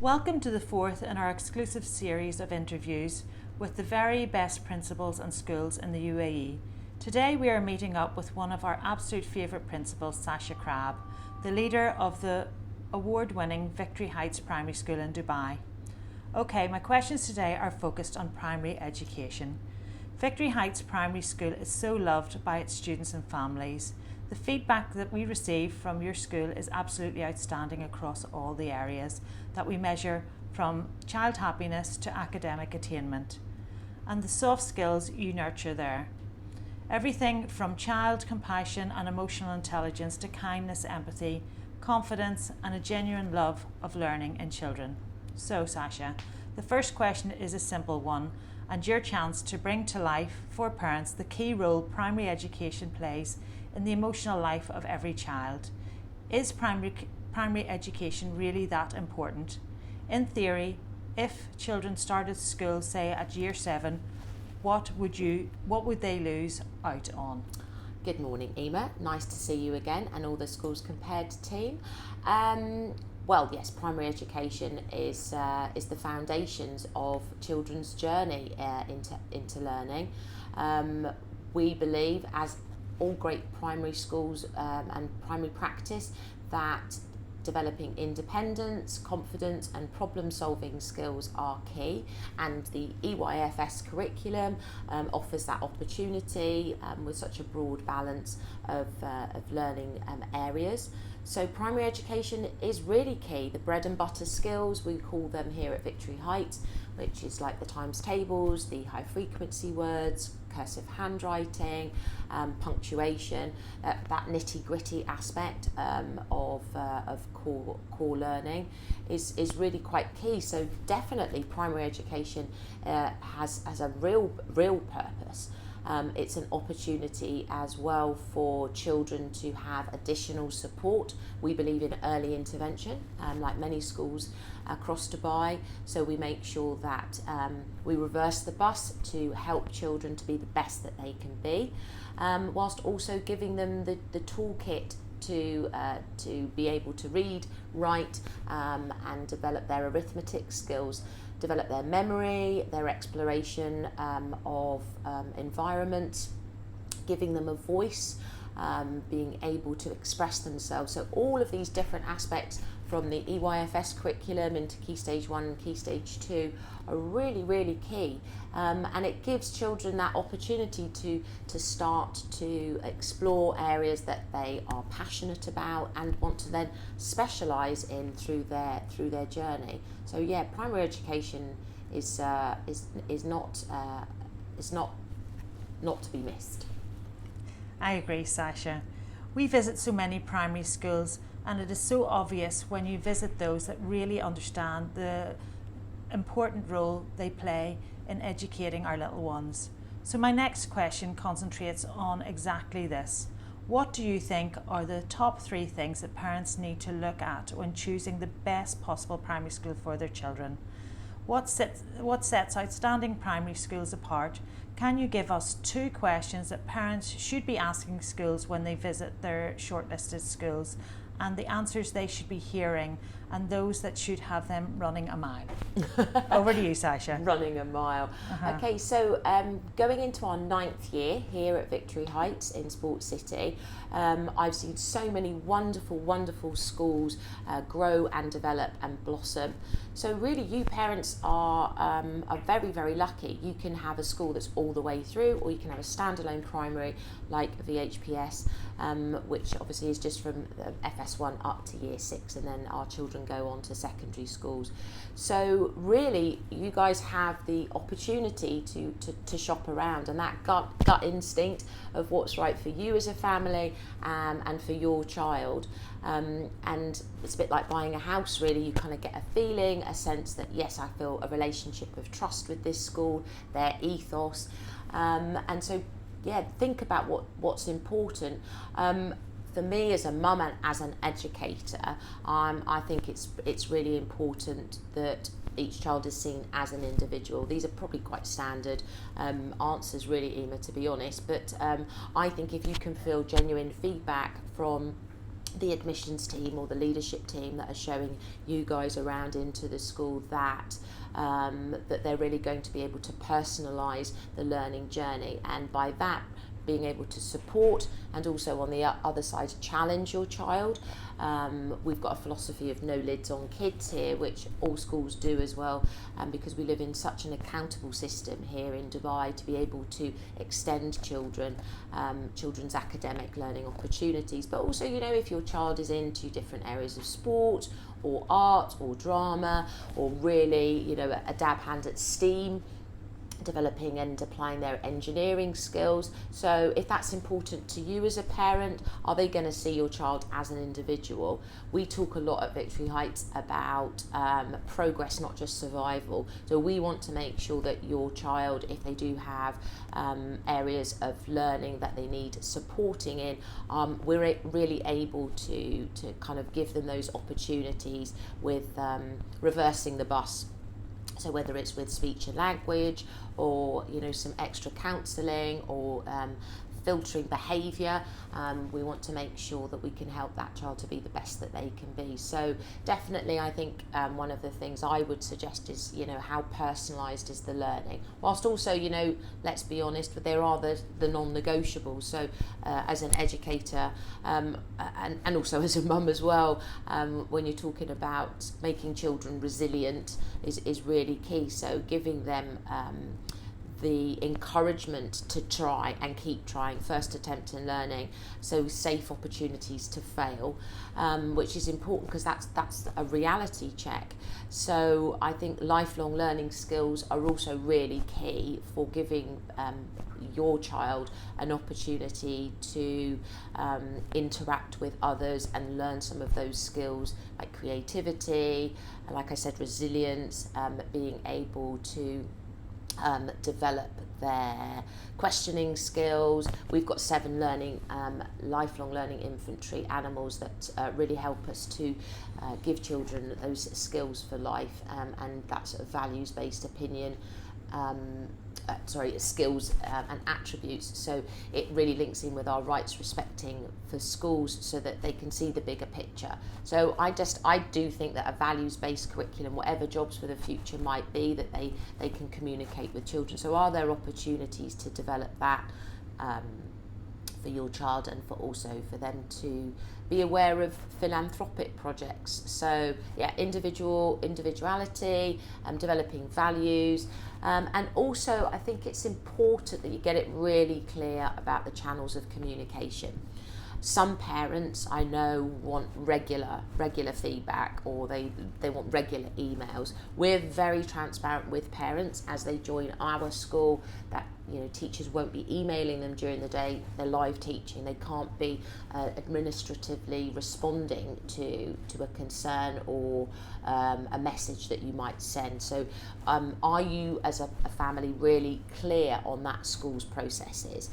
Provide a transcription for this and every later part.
Welcome to the fourth in our exclusive series of interviews with the very best principals and schools in the UAE. Today we are meeting up with one of our absolute favourite principals, Sasha Crabb, the leader of the award-winning Victory Heights Primary School in Dubai. Okay, my questions today are focused on primary education. Victory Heights Primary School is so loved by its students and families. The feedback that we receive from your school is absolutely outstanding across all the areas that we measure, from child happiness to academic attainment, and the soft skills you nurture there. Everything from child compassion and emotional intelligence to kindness, empathy, confidence and a genuine love of learning in children. So Sasha, the first question is a simple one, and your chance to bring to life for parents the key role primary education plays in the emotional life of every child. Is primary education really that important? In theory, if children started school, say at year 7, what would they lose out on? Good morning, Ema. Nice to see you again and all the Schools Compared team. Well, yes, primary education is the foundations of children's journey into learning. We believe, as all great primary schools and primary practice, that developing independence, confidence and problem-solving skills are key, and the EYFS curriculum offers that opportunity with such a broad balance of learning areas. So primary education is really key. The bread and butter skills, we call them here at Victory Heights, which is like the times tables, the high frequency words, cursive handwriting, punctuation, that nitty gritty aspect of core learning is really quite key. So definitely primary education has a real purpose. It's an opportunity as well for children to have additional support. We believe in early intervention, like many schools across Dubai, so we make sure that we reverse the bus to help children to be the best that they can be, whilst also giving them the toolkit to be able to read, write and develop their arithmetic skills, develop their memory, their exploration of environments, giving them a voice, being able to express themselves. So all of these different aspects from the EYFS curriculum into Key Stage 1 and Key Stage 2 are really key, and it gives children that opportunity to start to explore areas that they are passionate about and want to then specialise in through their journey. So yeah, primary education is not to be missed. I agree, Sasha. We visit so many primary schools, and it is so obvious when you visit those that really understand the important role they play in educating our little ones. So my next question concentrates on exactly this. What do you think are the top 3 things that parents need to look at when choosing the best possible primary school for their children? What sets outstanding primary schools apart? Can you give us 2 questions that parents should be asking schools when they visit their shortlisted schools, and the answers they should be hearing, and those that should have them running a mile? Over to you, Sasha. Running a mile. Okay, so going into our 9th year here at Victory Heights in Sports City, I've seen so many wonderful schools grow and develop and blossom. So really, you parents are very lucky. You can have a school that's all the way through, or you can have a standalone primary like VHPS, which obviously is just from FS1 up to year 6, and then our children go on to secondary schools. So really, you guys have the opportunity to shop around, and that gut instinct of what's right for you as a family and for your child. And it's a bit like buying a house, really. You kind of get a feeling, a sense that, yes, I feel a relationship of trust with this school, their ethos. And so, yeah, think about what's important. For me as a mum and as an educator, I think it's really important that each child is seen as an individual. These are probably quite standard answers, really, Ema, to be honest, but I think if you can feel genuine feedback from the admissions team or the leadership team that are showing you guys around into the school that that they're really going to be able to personalise the learning journey, and by that being able to support and also on the other side challenge your child. We've got a philosophy of no lids on kids here, which all schools do as well, because we live in such an accountable system here in Dubai to be able to extend children's academic learning opportunities. But also, you know, if your child is into different areas of sport or art or drama, or really, you know, a dab hand at STEAM, developing and applying their engineering skills. So if that's important to you as a parent, are they going to see your child as an individual? We talk a lot at Victory Heights about progress, not just survival. So we want to make sure that your child, if they do have areas of learning that they need supporting in, we're really able to kind of give them those opportunities with reversing the bus. So whether it's with speech and language, or, you know, some extra counselling, or filtering behaviour, we want to make sure that we can help that child to be the best that they can be. So definitely, I think one of the things I would suggest is, you know, how personalised is the learning, whilst also, you know, let's be honest, but there are the non-negotiables. So as an educator, and also as a mum as well, when you're talking about making children resilient is really key. So giving them the encouragement to try and keep trying, first attempt in learning, so safe opportunities to fail, which is important because that's a reality check. So I think lifelong learning skills are also really key for giving your child an opportunity to interact with others and learn some of those skills like creativity, and like I said, resilience, being able to develop their questioning skills. We've got 7 lifelong learning infantry animals that really help us to give children those skills for life, and that sort of values-based opinion, skills and attributes. So it really links in with our rights respecting for schools so that they can see the bigger picture. So I do think that a values-based curriculum, whatever jobs for the future might be, that they can communicate with children. So are there opportunities to develop that for your child, and for also for them to be aware of philanthropic projects? So yeah, individuality, developing values, and also I think it's important that you get it really clear about the channels of communication. Some parents I know want regular feedback, or they want regular emails. We're very transparent with parents as they join our school that, you know, teachers won't be emailing them during the day. They're live teaching. They can't be administratively responding to a concern or a message that you might send. So are you as a family really clear on that school's processes?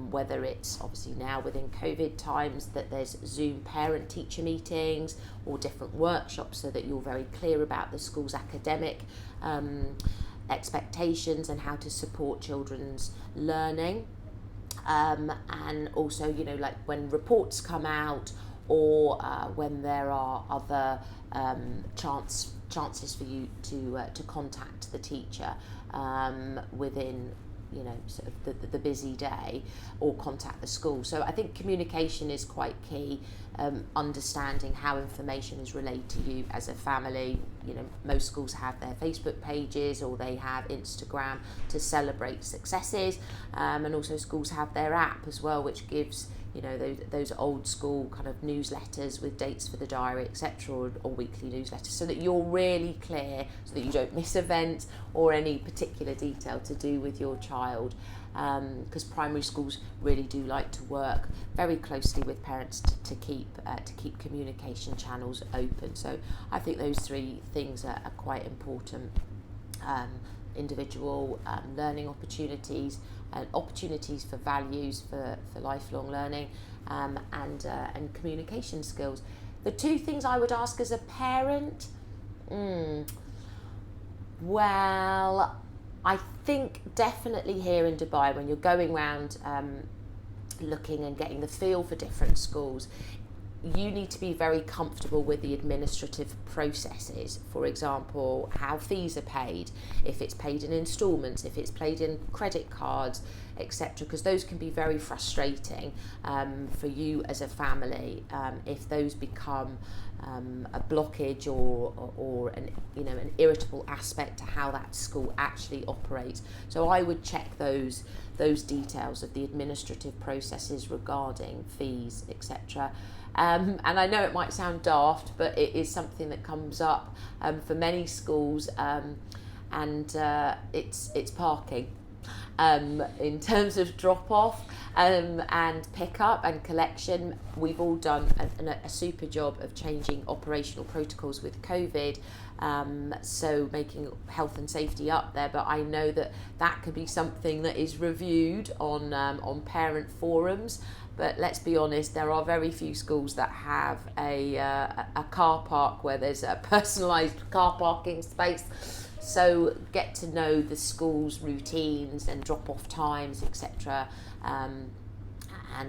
Whether it's obviously now within COVID times that there's Zoom parent teacher meetings or different workshops, so that you're very clear about the school's academic expectations and how to support children's learning, and also, you know, like when reports come out, or when there are other chances for you to contact the teacher within, you know, sort of the busy day, or contact the school. So I think communication is quite key. Understanding how information is relayed to you as a family. You know, most schools have their Facebook pages, or they have Instagram to celebrate successes, and also schools have their app as well, which gives, you know, those old school kind of newsletters with dates for the diary, etc., or weekly newsletters, so that you're really clear, so that you don't miss events or any particular detail to do with your child. Because primary schools really do like to work very closely with parents to keep communication channels open. So I think those 3 things are quite important. Individual learning opportunities, opportunities for values for lifelong learning, and communication skills. The 2 things I would ask as a parent, well, I think definitely here in Dubai, when you're going around looking and getting the feel for different schools, you need to be very comfortable with the administrative processes. For example, how fees are paid, if it's paid in instalments, if it's paid in credit cards, etc., because those can be very frustrating for you as a family if those become a blockage or an irritable aspect to how that school actually operates. So I would check those details of the administrative processes regarding fees, etc. And I know it might sound daft, but it is something that comes up for many schools, and it's parking. In terms of drop-off and pick-up and collection, we've all done a super job of changing operational protocols with COVID, so making health and safety up there. But I know that could be something that is reviewed on parent forums. But let's be honest, there are very few schools that have a car park where there's a personalised car parking space. So get to know the school's routines and drop-off times, etc. And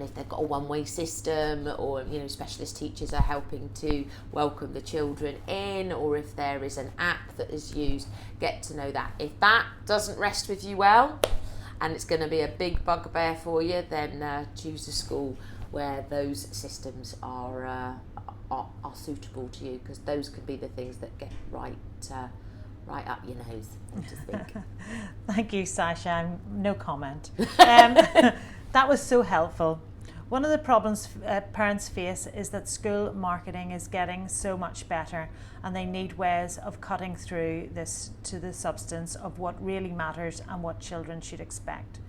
if they've got a one-way system, or specialist teachers are helping to welcome the children in, or if there is an app that is used, get to know that. If that doesn't rest with you well, and it's going to be a big bugbear for you, then choose a school where those systems are suitable to you, because those can be the things that get right up your nose, so to speak. Thank you, Sasha. No comment. That was so helpful. One of the problems parents face is that school marketing is getting so much better, and they need ways of cutting through this to the substance of what really matters and what children should expect.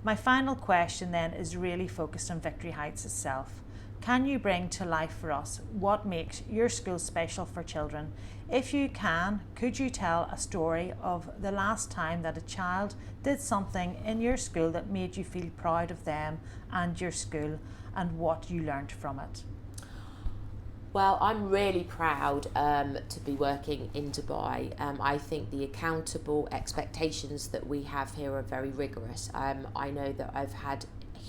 My final question then is really focused on Victory Heights itself. Can you bring to life for us what makes your school special for children? If you can, could you tell a story of the last time that a child did something in your school that made you feel proud of them and your school, and what you learned from it? Well, I'm really proud to be working in Dubai. I think the accountable expectations that we have here are very rigorous. I know that I've had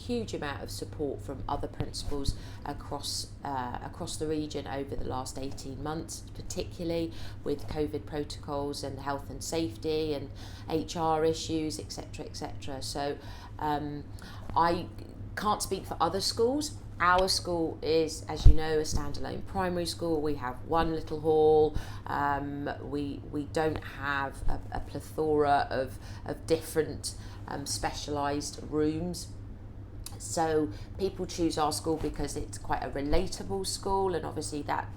huge amount of support from other principals across the region over the last 18 months, particularly with COVID protocols and health and safety and HR issues, etc. So I can't speak for other schools. Our school is, as you know, a standalone primary school. We have one little hall. We don't have a plethora of different specialised rooms. So people choose our school because it's quite a relatable school, and obviously that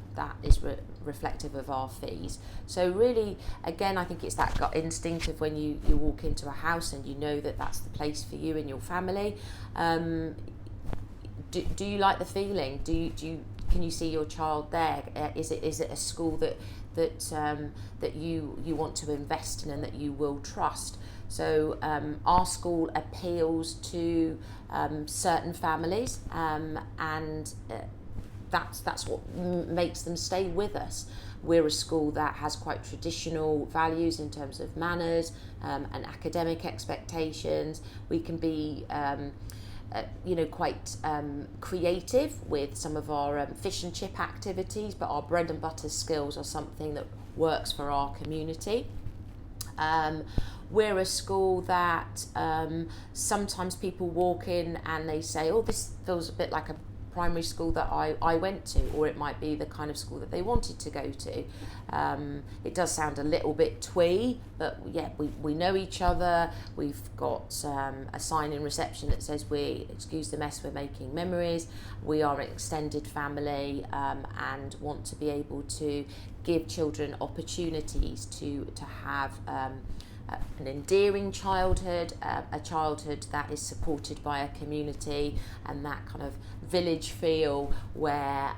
is reflective of our fees. So really, again, I think it's that gut instinct of when you walk into a house and you know that that's the place for you and your family. Do you like the feeling? Can you see your child there? Is it a school that you want to invest in and that you will trust? So our school appeals to certain families, and that's what makes them stay with us. We're a school that has quite traditional values in terms of manners and academic expectations. We can be quite creative with some of our fish and chip activities, but our bread and butter skills are something that works for our community. We're a school that sometimes people walk in and they say, oh, this feels a bit like a primary school that I went to, or it might be the kind of school that they wanted to go to. It does sound a little bit twee, but yeah, we know each other. We've got a sign in reception that says excuse the mess, we're making memories. We are an extended family and want to be able to give children opportunities to have an endearing childhood, a childhood that is supported by a community, and that kind of village feel where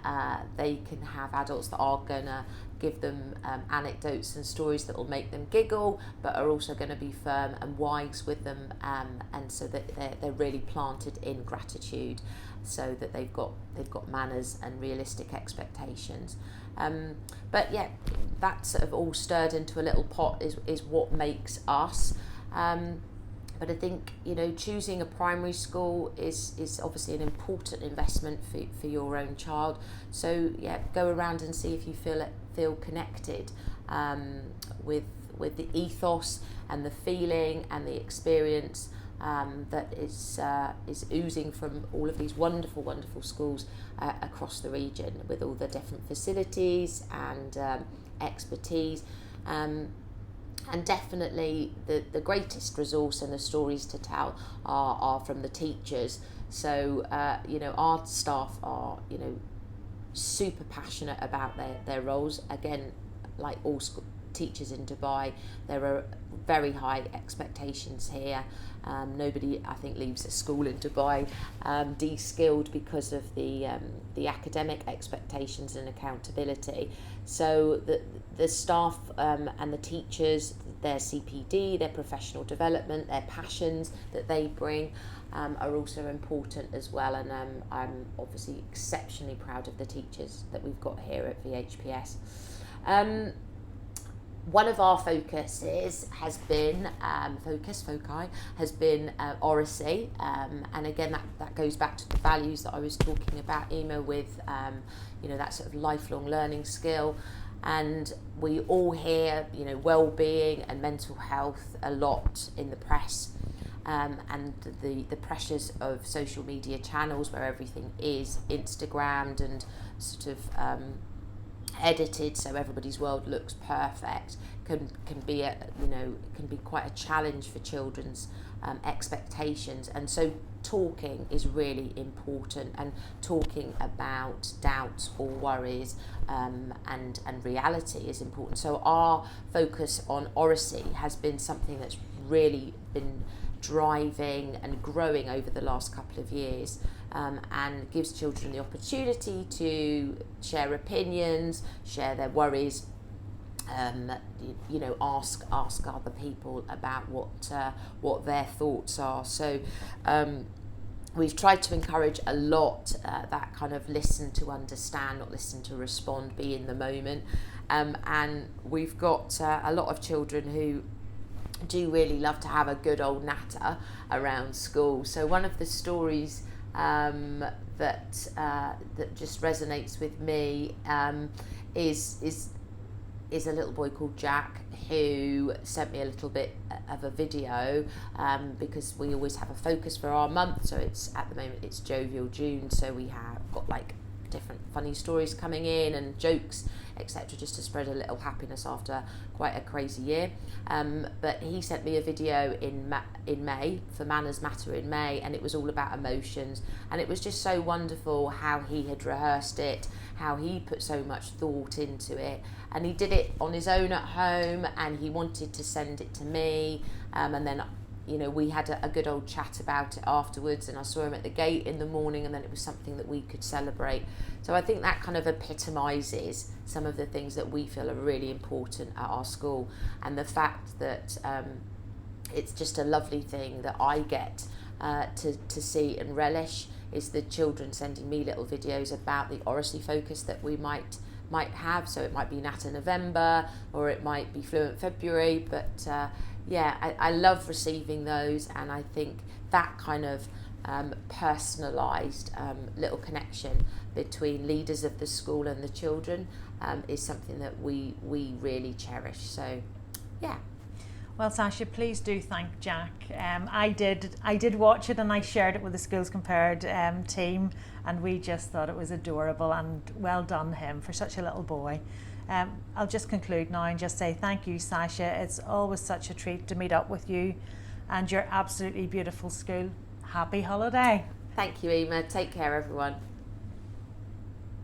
they can have adults that are going to give them anecdotes and stories that will make them giggle, but are also going to be firm and wise with them, and so that they're really planted in gratitude, so that they've got manners and realistic expectations. But yeah, that sort of all stirred into a little pot is what makes us. But But I think, choosing a primary school is obviously an important investment for your own child. So yeah, go around and see if you feel connected with the ethos and the feeling and the experience that is oozing from all of these wonderful schools across the region, with all the different facilities and expertise. And definitely the greatest resource and the stories to tell are from the teachers. So, our staff are, super passionate about their roles. Again, like all teachers in Dubai, there are very high expectations here. Nobody, I think, leaves a school in Dubai de-skilled because of the academic expectations and accountability. So the staff and the teachers, their CPD, their professional development, their passions that they bring are also important as well. And I'm obviously exceptionally proud of the teachers that we've got here at VHPS. One of our focuses has been foci has been oracy, and again that goes back to the values that I was talking about, Emma, with that sort of lifelong learning skill. And we all hear well-being and mental health a lot in the press, and the pressures of social media channels where everything is Instagrammed and sort of edited so everybody's world looks perfect can be quite a challenge for children's expectations. And so talking is really important, and talking about doubts or worries and reality is important. So our focus on oracy has been something that's really been driving and growing over the last couple of years, and gives children the opportunity to share opinions, share their worries, ask other people about what their thoughts are. So we've tried to encourage a lot that kind of listen to understand, not listen to respond, be in the moment, and we've got a lot of children who do really love to have a good old natter around school. So one of the stories that just resonates with me is a little boy called Jack, who sent me a little bit of a video, because we always have a focus for our month. So at the moment it's Jovial June, so we have got like different funny stories coming in and jokes, etc., just to spread a little happiness after quite a crazy year. But he sent me a video in May, for Manners Matter in May, and it was all about emotions, and it was just so wonderful how he had rehearsed it, how he put so much thought into it, and he did it on his own at home, and he wanted to send it to me, and then we had a good old chat about it afterwards, and I saw him at the gate in the morning, and then it was something that we could celebrate. So I think that kind of epitomises some of the things that we feel are really important at our school, and the fact that it's just a lovely thing that I get to see and relish is the children sending me little videos about the oracy focus that we might have. So it might be Natter November, or it might be Fluent February, but I love receiving those, and I think that kind of personalised little connection between leaders of the school and the children is something that we really cherish. So yeah. Well, Sasha, please do thank Jack. I did watch it, and I shared it with the Schools Compared team, and we just thought it was adorable, and well done him for such a little boy. I'll just conclude now and just say thank you, Sasha. It's always such a treat to meet up with you and your absolutely beautiful school. Happy holiday. Thank you, Emma. Take care, everyone.